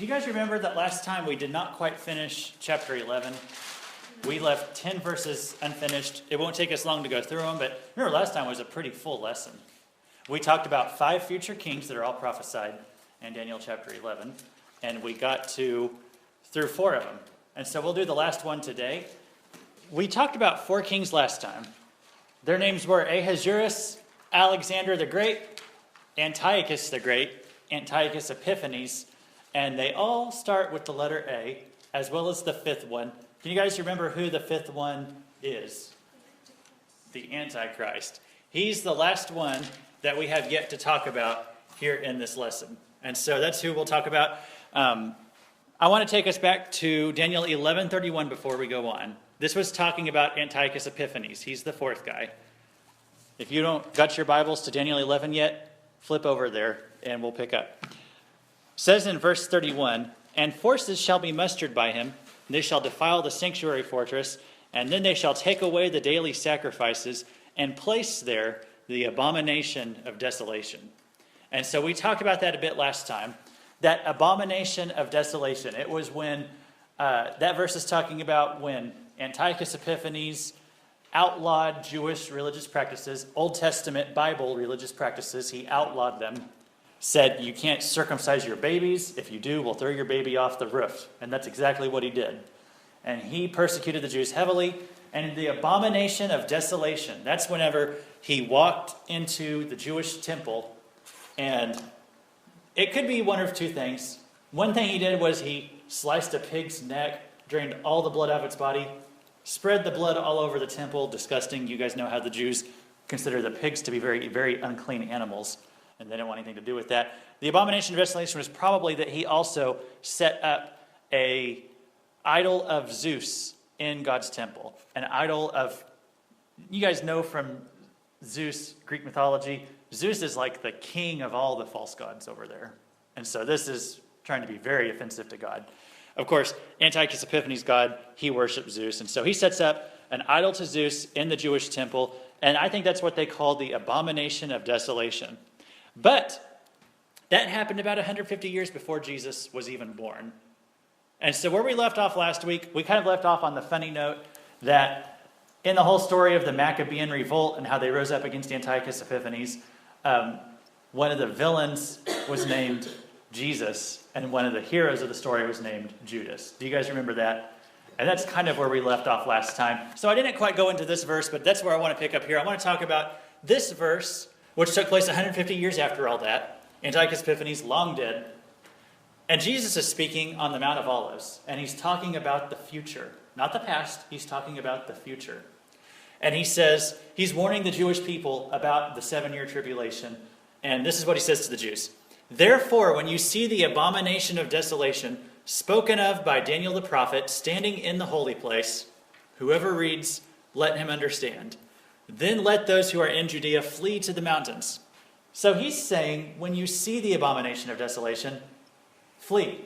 Do you guys remember that last time we did not quite finish chapter 11? We left 10 verses unfinished. It won't take us long to go through them, but remember last time was a pretty full lesson. We talked about 5 future kings that are all prophesied in Daniel chapter 11, and we got through 4 of them. And so we'll do the last one today. We talked about 4 kings last time. Their names were Ahasuerus, Alexander the Great, Antiochus the Great, Antiochus Epiphanes, and they all start with the letter A, as well as the 5th one. Can you guys remember who the 5th one is? The Antichrist. He's the last one that we have yet to talk about here in this lesson. And so that's who we'll talk about. I want to take us back to Daniel 11:31 before we go on. This was talking about Antiochus Epiphanes. He's the 4th guy. If you don't got your Bibles to Daniel 11 yet, flip over there and we'll pick up. It says in verse 31, "And forces shall be mustered by him, and they shall defile the sanctuary fortress, and then they shall take away the daily sacrifices and place there the abomination of desolation." And so we talked about that a bit last time. That abomination of desolation. It was when, that verse is talking about when Antiochus Epiphanes outlawed Jewish religious practices, Old Testament Bible religious practices. He outlawed them. Said, you can't circumcise your babies. If you do, we'll throw your baby off the roof. And that's exactly what he did. And he persecuted the Jews heavily. And the abomination of desolation, that's whenever he walked into the Jewish temple. And it could be one of 2 things. One thing he did was he sliced a pig's neck, drained all the blood out of its body, spread the blood all over the temple. Disgusting. You guys know how the Jews consider the pigs to be very, very unclean animals. And they didn't want anything to do with that. The abomination of desolation was probably that he also set up an idol of Zeus in God's temple. An idol of, you guys know from Zeus, Greek mythology, Zeus is like the king of all the false gods over there. And so this is trying to be very offensive to God. Of course, Antiochus Epiphanes' god, he worshipped Zeus. And so he sets up an idol to Zeus in the Jewish temple. And I think that's what they call the abomination of desolation. But that happened about 150 years before Jesus was even born. And so where we left off last week, we kind of left off on the funny note that in the whole story of the Maccabean revolt and how they rose up against Antiochus Epiphanes, one of the villains was named Jesus, and one of the heroes of the story was named Judas. Do you guys remember that? And that's kind of where we left off last time. So I didn't quite go into this verse, but that's where I want to pick up here. I want to talk about this verse, which took place 150 years after all that. Antiochus Epiphanes, long dead. And Jesus is speaking on the Mount of Olives, and he's talking about the future. Not the past, he's talking about the future. And he says, he's warning the Jewish people about the 7-year tribulation. And this is what he says to the Jews. "Therefore, when you see the abomination of desolation spoken of by Daniel the prophet standing in the holy place, whoever reads, let him understand. Then let those who are in Judea flee to the mountains." So he's saying, when you see the abomination of desolation, flee.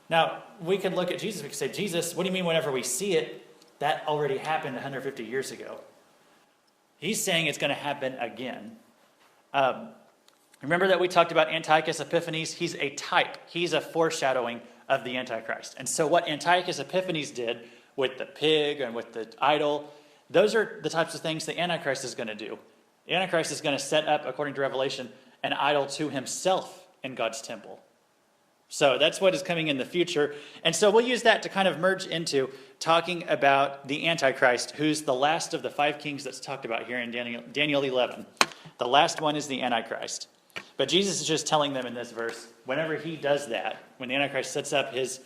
Now, we could look at Jesus, we could say, Jesus, what do you mean whenever we see it? That already happened 150 years ago. He's saying it's going to happen again. Remember that we talked about Antiochus Epiphanes? He's a type. He's a foreshadowing of the Antichrist. And so what Antiochus Epiphanes did with the pig and with the idol, those are the types of things the Antichrist is going to do. The Antichrist is going to set up, according to Revelation, an idol to himself in God's temple. So that's what is coming in the future. And so we'll use that to kind of merge into talking about the Antichrist, who's the last of the 5 kings that's talked about here in Daniel 11. The last one is the Antichrist. But Jesus is just telling them in this verse, whenever he does that, when the Antichrist sets up his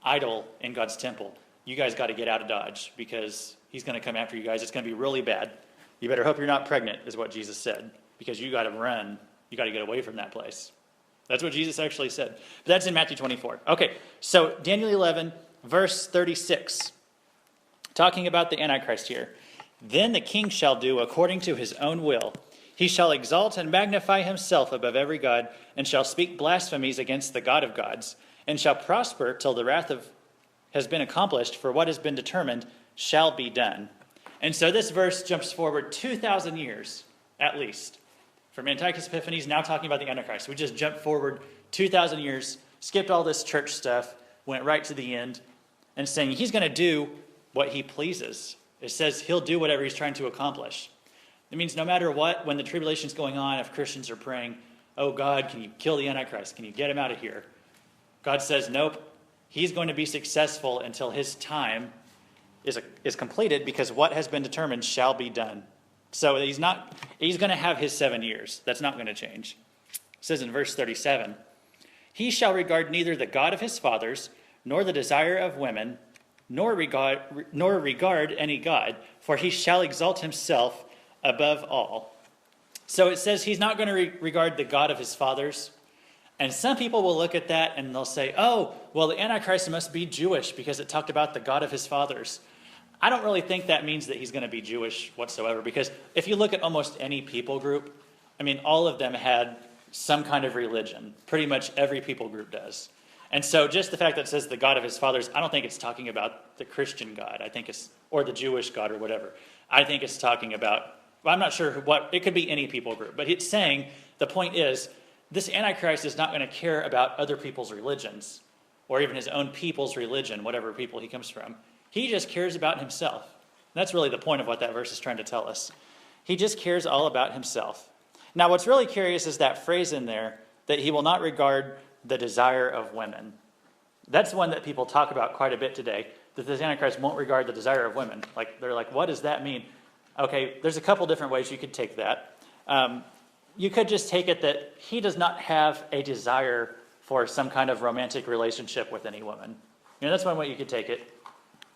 idol in God's temple, you guys got to get out of Dodge because he's going to come after you guys. It's going to be really bad. You better hope you're not pregnant, is what Jesus said, because you got to run. You got to get away from that place. That's what Jesus actually said. But that's in Matthew 24. Okay, so Daniel 11, verse 36, talking about the Antichrist here. "Then the king shall do according to his own will. He shall exalt and magnify himself above every god, and shall speak blasphemies against the God of gods, and shall prosper till the wrath has been accomplished, for what has been determined shall be done." And so this verse jumps forward 2,000 years, at least, from Antiochus Epiphanes, now talking about the Antichrist. We just jumped forward 2,000 years, skipped all this church stuff, went right to the end, and saying he's going to do what he pleases. It says he'll do whatever he's trying to accomplish. It means no matter what, when the tribulation's going on, if Christians are praying, oh God, can you kill the Antichrist? Can you get him out of here? God says, nope, he's going to be successful until his time is completed, because what has been determined shall be done. So he's going to have his 7 years. That's not going to change. It says in verse 37, he shall regard neither the God of his fathers, nor the desire of women, nor regard any God, for he shall exalt himself above all. So it says he's not going to regard the God of his fathers. And some people will look at that and they'll say, oh, well, the Antichrist must be Jewish because it talked about the God of his fathers. I don't really think that means that he's going to be Jewish whatsoever, because if you look at almost any people group, I mean, all of them had some kind of religion. Pretty much every people group does. And so just the fact that it says the God of his fathers, I don't think it's talking about the Christian God. I think it's, or the Jewish God or whatever. I think it's talking about, well, I'm not sure what, it could be any people group. But it's saying, the point is, this Antichrist is not going to care about other people's religions, or even his own people's religion, whatever people he comes from. He just cares about himself. That's really the point of what that verse is trying to tell us. He just cares all about himself. Now, what's really curious is that phrase in there, that he will not regard the desire of women. That's one that people talk about quite a bit today, that the Antichrist won't regard the desire of women. Like, they're like, what does that mean? Okay, there's a couple different ways you could take that. You could just take it that he does not have a desire for some kind of romantic relationship with any woman. You know, that's one way you could take it.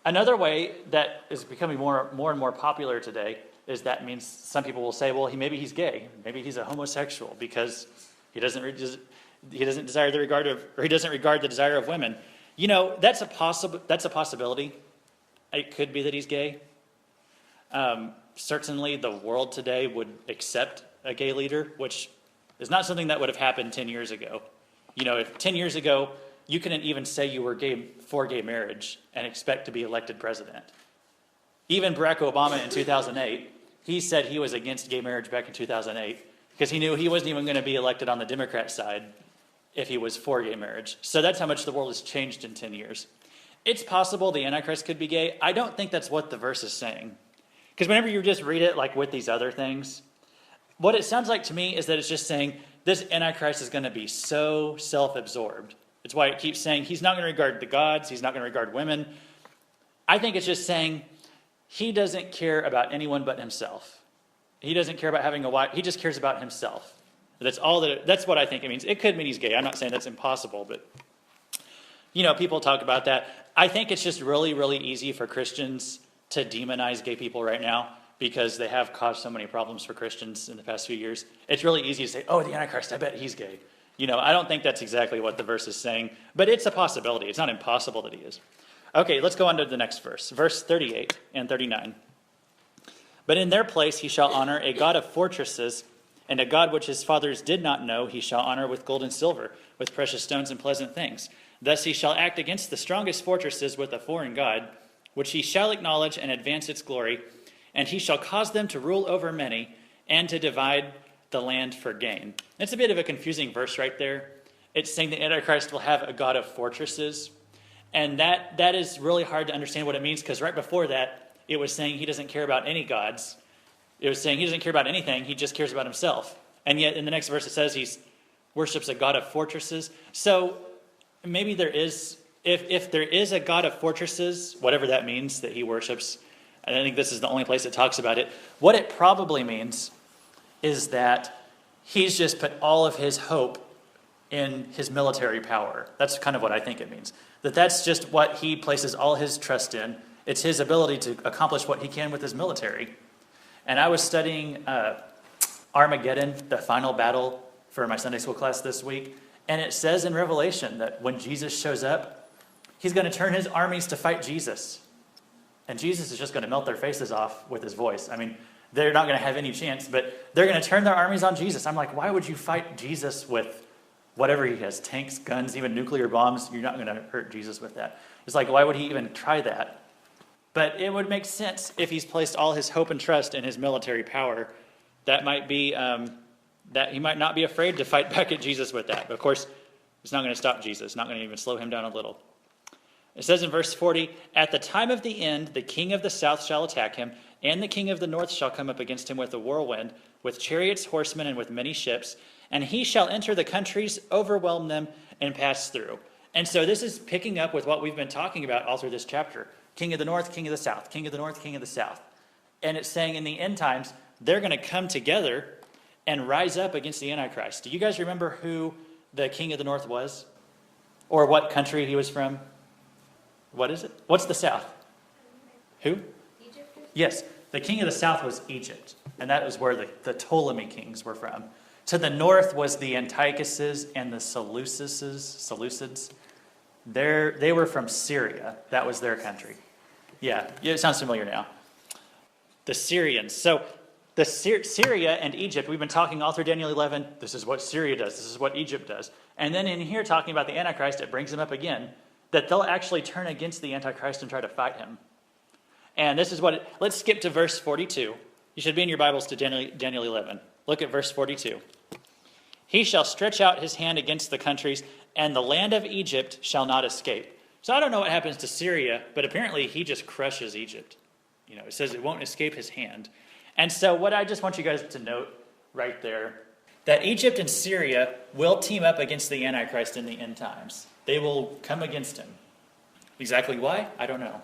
Another way that is becoming more and more popular today is that means some people will say, well, maybe he's gay, maybe he's a homosexual because he doesn't desire the regard of, or he doesn't regard the desire of women. You know, that's a possibility. It could be that he's gay. Certainly, the world today would accept a gay leader, which is not something that would have happened 10 years ago. You know, if 10 years ago, you couldn't even say you were for gay marriage and expect to be elected president. Even Barack Obama in 2008, he said he was against gay marriage back in 2008 because he knew he wasn't even going to be elected on the Democrat side if he was for gay marriage. So that's how much the world has changed in 10 years. It's possible the Antichrist could be gay. I don't think that's what the verse is saying. Because whenever you just read it like with these other things, what it sounds like to me is that it's just saying this Antichrist is going to be so self-absorbed. It's why it keeps saying he's not going to regard the gods, he's not going to regard women. I think it's just saying he doesn't care about anyone but himself. He doesn't care about having a wife, he just cares about himself. That's what I think it means. It could mean he's gay. I'm not saying that's impossible, but you know, people talk about that. I think it's just really, really easy for Christians to demonize gay people right now because they have caused so many problems for Christians in the past few years. It's really easy to say, oh, the Antichrist, I bet he's gay. You know, I don't think that's exactly what the verse is saying, but it's a possibility. It's not impossible that he is. Okay, let's go on to the next verse. Verse 38 and 39. But in their place he shall honor a God of fortresses, and a God which his fathers did not know he shall honor with gold and silver, with precious stones and pleasant things. Thus he shall act against the strongest fortresses with a foreign God, which he shall acknowledge and advance its glory, and he shall cause them to rule over many, and to divide the land for gain. It's a bit of a confusing verse right there. It's saying the Antichrist will have a God of fortresses. And that is really hard to understand what it means, because right before that, it was saying he doesn't care about any gods. It was saying he doesn't care about anything, he just cares about himself. And yet in the next verse it says he worships a God of fortresses. So maybe there is, if there is a God of fortresses, whatever that means that he worships, I think this is the only place it talks about it, what it probably means is that he's just put all of his hope in his military power. That's kind of what I think it means. That's just what he places all his trust in. It's his ability to accomplish what he can with his military. And I was studying Armageddon, the final battle, for my Sunday school class this week. And it says in Revelation that when Jesus shows up, he's going to turn his armies to fight Jesus. And Jesus is just going to melt their faces off with his voice. I mean, they're not going to have any chance, but they're going to turn their armies on Jesus. I'm like, why would you fight Jesus with whatever he has, tanks, guns, even nuclear bombs? You're not going to hurt Jesus with that. It's like, why would he even try that? But it would make sense if he's placed all his hope and trust in his military power. That might be, that he might not be afraid to fight back at Jesus with that. But of course, It's not going to stop Jesus. It's not going to even slow him down a little. It says in verse 40, "At the time of the end, the king of the south shall attack him, and the king of the north shall come up against him with a whirlwind, with chariots, horsemen, and with many ships. And he shall enter the countries, overwhelm them, and pass through." And so this is picking up with what we've been talking about all through this chapter. King of the north, king of the south, king of the north, king of the south. And it's saying in the end times, they're going to come together and rise up against the Antichrist. Do you guys remember who the king of the north was? Or what country he was from? What is it? What's the south? Who? Egypt? Yes, the king of the south was Egypt. And that was where the Ptolemy kings were from. To the north was the Antiochuses and the Seleucids. They were from Syria. That was their country. Yeah, it sounds familiar now. The Syrians. So the Syria and Egypt, we've been talking all through Daniel 11. This is what Syria does. This is what Egypt does. And then in here talking about the Antichrist, it brings them up again. That they'll actually turn against the Antichrist and try to fight him. And this is let's skip to verse 42. You should be in your Bibles to Daniel 11. Look at verse 42. "He shall stretch out his hand against the countries, and the land of Egypt shall not escape." So I don't know what happens to Syria, but apparently he just crushes Egypt. It says it won't escape his hand. And so what I just want you guys to note right there, that Egypt and Syria will team up against the Antichrist in the end times. They will come against him. Exactly why? I don't know.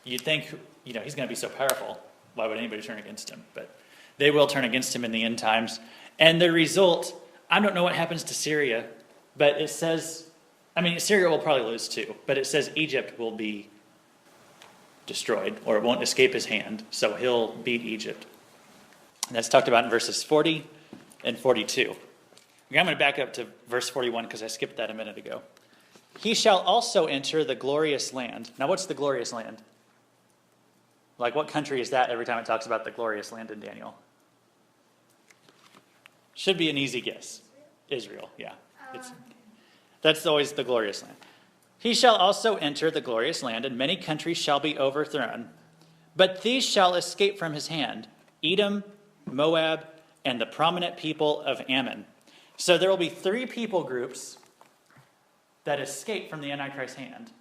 You'd think, he's going to be so powerful. Why would anybody turn against him? But they will turn against him in the end times. And the result, I don't know what happens to Syria, but it says, Syria will probably lose too, but it says Egypt will be destroyed, or it won't escape his hand, so he'll beat Egypt. And that's talked about in verses 40 and 42. I'm going to back up to verse 41 because I skipped that a minute ago. "He shall also enter the glorious land." Now, what's the glorious land? Like, what country is that every time it talks about the glorious land in Daniel? Should be an easy guess. Israel, yeah. That's always the glorious land. "He shall also enter the glorious land, and many countries shall be overthrown. But these shall escape from his hand: Edom, Moab, and the prominent people of Ammon." So there will be 3 people groups that escape from the Antichrist's hand.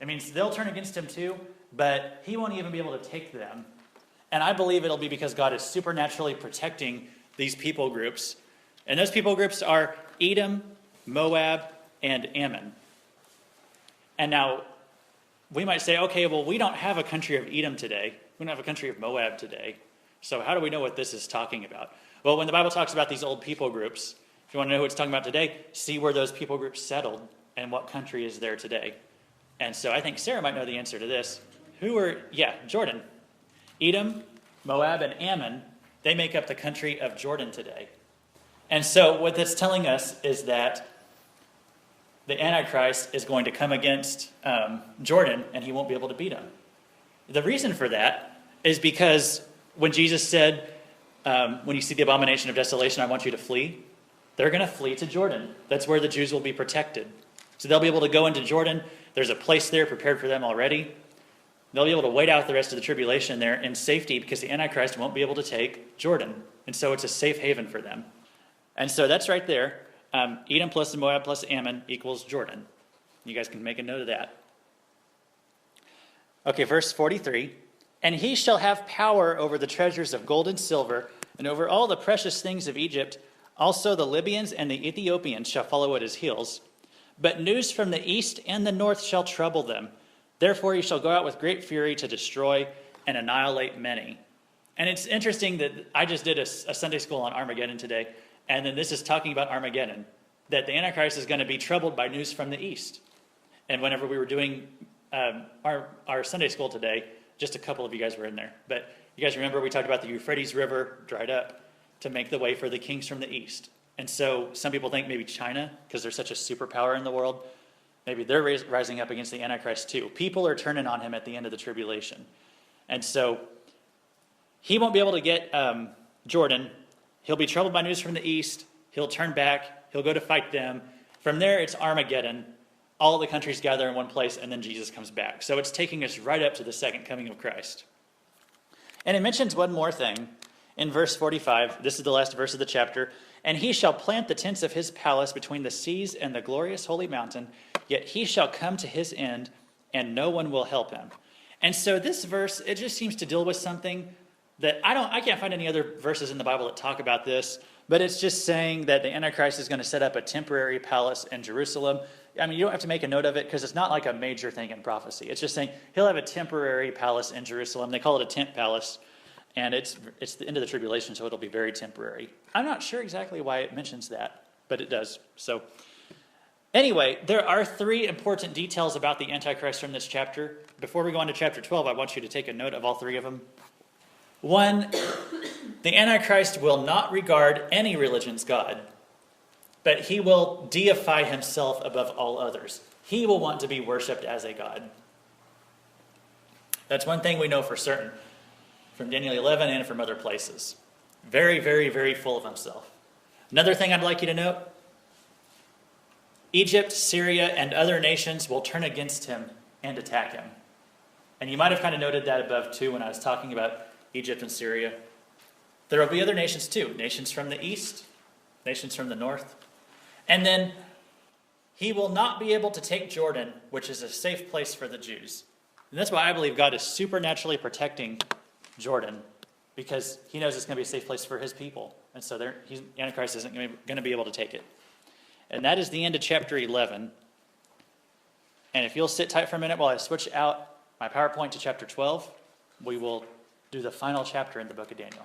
It means they'll turn against him too, but he won't even be able to take them. And I believe it'll be because God is supernaturally protecting these people groups. And those people groups are Edom, Moab, and Ammon. And now, we might say, okay, well, we don't have a country of Edom today. We don't have a country of Moab today. So how do we know what this is talking about? Well, when the Bible talks about these old people groups, if you want to know who it's talking about today, see where those people groups settled and what country is there today. And so I think Sarah might know the answer to this. Jordan. Edom, Moab, and Ammon, they make up the country of Jordan today. And so what that's telling us is that the Antichrist is going to come against Jordan, and he won't be able to beat him. The reason for that is because when Jesus said, when you see the abomination of desolation, I want you to flee, they're going to flee to Jordan. That's where the Jews will be protected. So they'll be able to go into Jordan. There's a place there prepared for them already. They'll be able to wait out the rest of the tribulation there in safety because the Antichrist won't be able to take Jordan. And so it's a safe haven for them. And so that's right there. Edom plus Moab plus Ammon equals Jordan. You guys can make a note of that. Okay, verse 43. "And he shall have power over the treasures of gold and silver, and over all the precious things of Egypt. Also the Libyans and the Ethiopians shall follow at his heels. But news from the east and the north shall trouble them. Therefore he shall go out with great fury to destroy and annihilate many." And it's interesting that I just did a Sunday school on Armageddon today, and then this is talking about Armageddon, that the Antichrist is going to be troubled by news from the east. And whenever we were doing our Sunday school today, just a couple of you guys were in there. But you guys remember we talked about the Euphrates River dried up to make the way for the kings from the east. And so some people think maybe China, because they're such a superpower in the world, maybe they're rising up against the Antichrist too. People are turning on him at the end of the tribulation. And so he won't be able to get Jordan. He'll be troubled by news from the east. He'll turn back. He'll go to fight them. From there, it's Armageddon. All the countries gather in one place, and then Jesus comes back. So it's taking us right up to the second coming of Christ. And it mentions one more thing in verse 45. This is the last verse of the chapter. And he shall plant the tents of his palace between the seas and the glorious holy mountain, yet he shall come to his end, and no one will help him. And so this verse, it just seems to deal with something that I can't find any other verses in the Bible that talk about this, but it's just saying that the Antichrist is going to set up a temporary palace in Jerusalem. I mean, you don't have to make a note of it because it's not like a major thing in prophecy. It's just saying he'll have a temporary palace in Jerusalem. They call it a tent palace, and it's the end of the tribulation, so it'll be very temporary. I'm not sure exactly why it mentions that, but it does. So anyway, there are 3 important details about the Antichrist from this chapter. Before we go on to chapter 12, I want you to take a note of all 3 of them. 1, the Antichrist will not regard any religion's God, but he will deify himself above all others. He will want to be worshipped as a god. That's one thing we know for certain from Daniel 11 and from other places. Very, very, very full of himself. Another thing I'd like you to note, Egypt, Syria, and other nations will turn against him and attack him. And you might have kind of noted that above too when I was talking about Egypt and Syria. There will be other nations too, nations from the east, nations from the north. And then he will not be able to take Jordan, which is a safe place for the Jews. And that's why I believe God is supernaturally protecting Jordan, because he knows it's going to be a safe place for his people. And so Antichrist isn't going to be able to take it. And that is the end of chapter 11. And if you'll sit tight for a minute while I switch out my PowerPoint to chapter 12, we will do the final chapter in the book of Daniel.